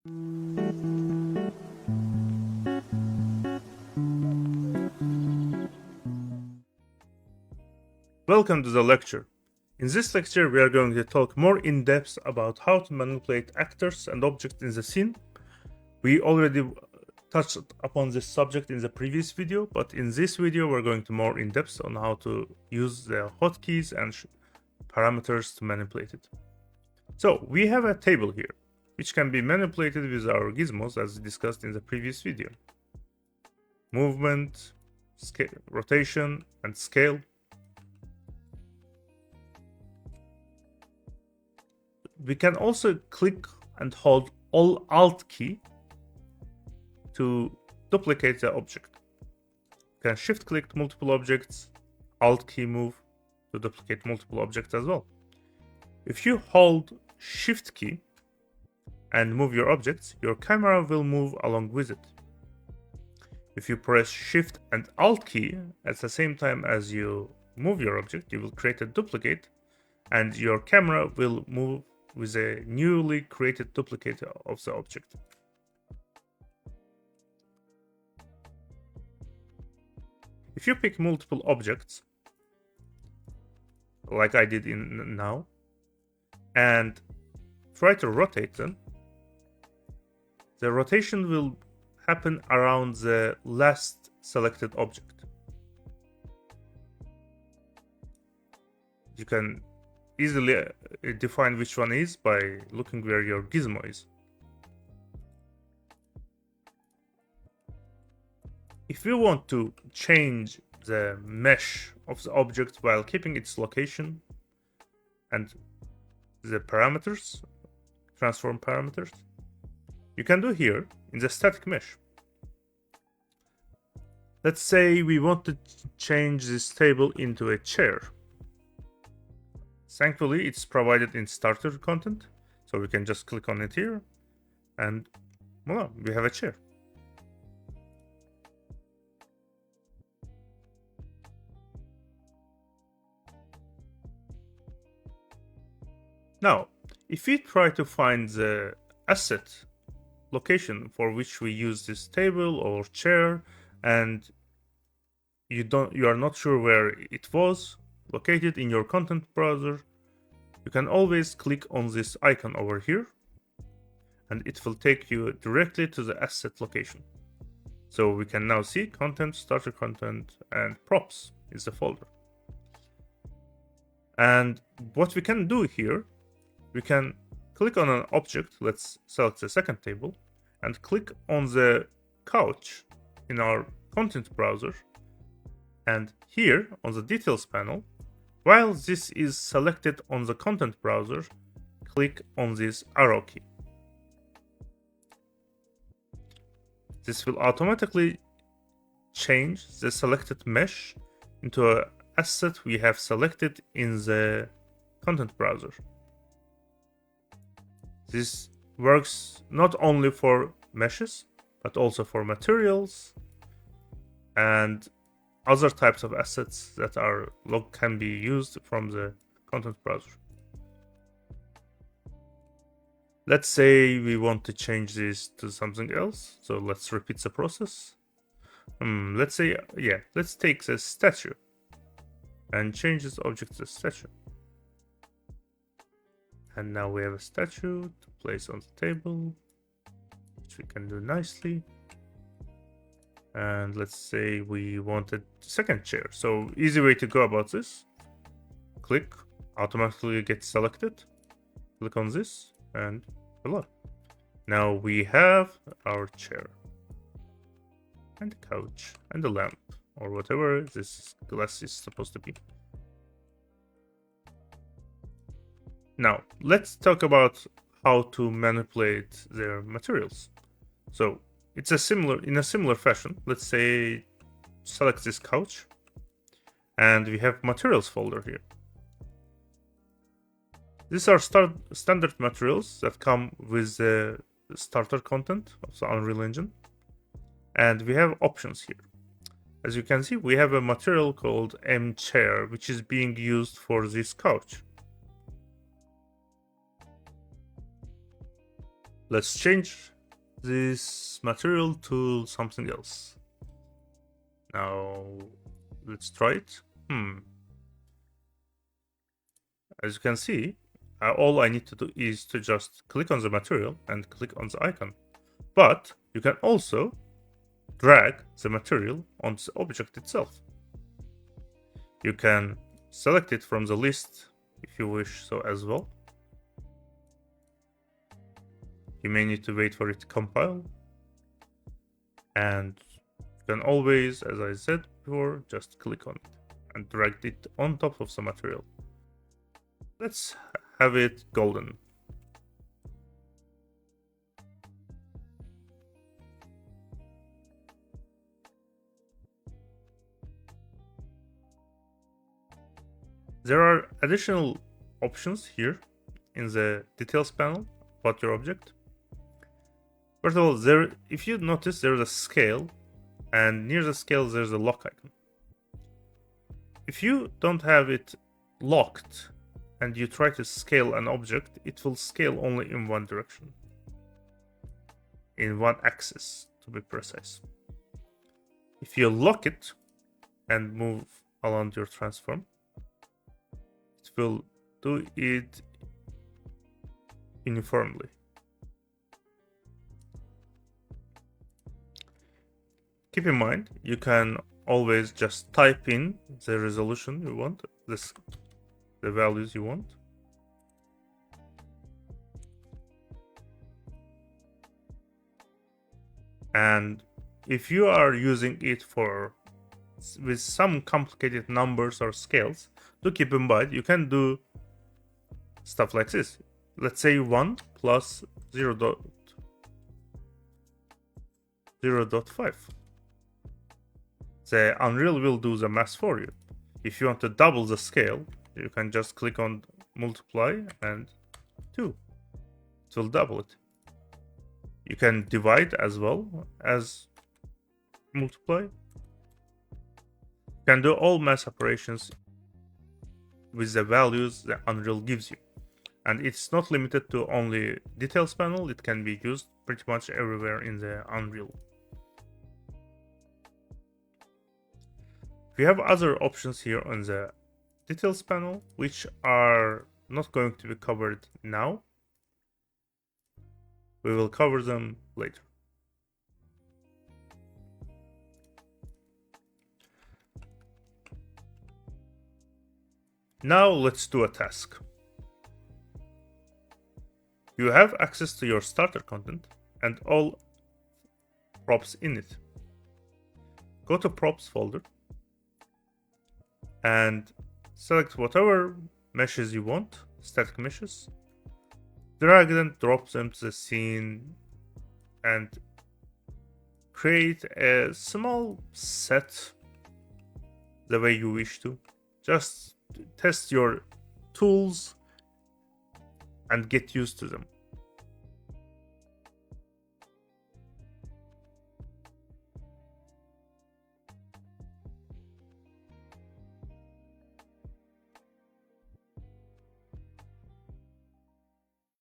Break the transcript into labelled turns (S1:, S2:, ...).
S1: Welcome to the lecture. In this lecture, we are going to talk more in depth about how to manipulate actors and objects in the scene. We already touched upon this subject in the previous video, but in this video, we're going to more in depth on how to use the hotkeys and parameters to manipulate it. So we have a table here, which can be manipulated with our gizmos as discussed in the previous video. Movement, scale, rotation, and scale. We can also click and hold Alt key to duplicate the object. You can shift click multiple objects, Alt key move to duplicate multiple objects as well. If you hold Shift key and move your objects, your camera will move along with it. If you press Shift and Alt key at the same time as you move your object, you will create a duplicate and your camera will move with a newly created duplicate of the object. If you pick multiple objects, like I did in now, and try to rotate them, the rotation will happen around the last selected object. You can easily define which one is by looking where your gizmo is. If you want to change the mesh of the object while keeping its location and the parameters, transform parameters, you can do here in the static mesh. Let's say we want to change this table into a chair. Thankfully, it's provided in starter content, so we can just click on it here, and voila, we have a chair. Now, if we try to find the asset location for which we use this table or chair, and you are not sure where it was located in your content browser, you can always click on this icon over here and it will take you directly to the asset location. So we can now see content, starter content, and props is the folder. And what we can do here, we can click on an object, let's select the second table, and click on the couch in our content browser. And here on the details panel, while this is selected on the content browser, click on this arrow key. This will automatically change the selected mesh into an asset we have selected in the content browser. This works not only for meshes, but also for materials and other types of assets that can be used from the content browser. Let's say we want to change this to something else. So let's repeat the process. Let's take the statue and change this object to statue. And now we have a statue to place on the table, which we can do nicely. And let's say we wanted second chair. So easy way to go about this. Click, automatically get selected. Click on this and voila. Now we have our chair and the couch and the lamp or whatever this glass is supposed to be. Now let's talk about how to manipulate their materials. So it's in a similar fashion. Let's say select this couch and we have materials folder here. These are standard materials that come with the starter content of the Unreal Engine, and we have options here. As you can see, we have a material called M chair, which is being used for this couch. Let's change this material to something else. Now, let's try it. As you can see, all I need to do is to just click on the material and click on the icon. But you can also drag the material on the object itself. You can select it from the list if you wish so as well. You may need to wait for it to compile. And you can always, as I said before, just click on it and drag it on top of the material. Let's have it golden. There are additional options here in the details panel about your object. First of all, if you notice, there's a scale, and near the scale there's a lock icon. If you don't have it locked and you try to scale an object, it will scale only in one direction, in one axis to be precise. If you lock it and move along your transform, it will do it uniformly. Keep in mind, you can always just type in the resolution you want, the values you want. And if you are using it with some complicated numbers or scales, do keep in mind you can do stuff like this. Let's say 1 plus 0.5. The Unreal will do the math for you. If you want to double the scale, you can just click on multiply and 2. It will double it. You can divide as well as multiply. You can do all math operations with the values the Unreal gives you. And it's not limited to only details panel, it can be used pretty much everywhere in the Unreal. We have other options here on the details panel, which are not going to be covered now. We will cover them later. Now let's do a task. You have access to your starter content and all props in it. Go to props folder and select whatever meshes you want, static meshes. Drag and drop them to the scene and create a small set the way you wish to. Just test your tools and get used to them.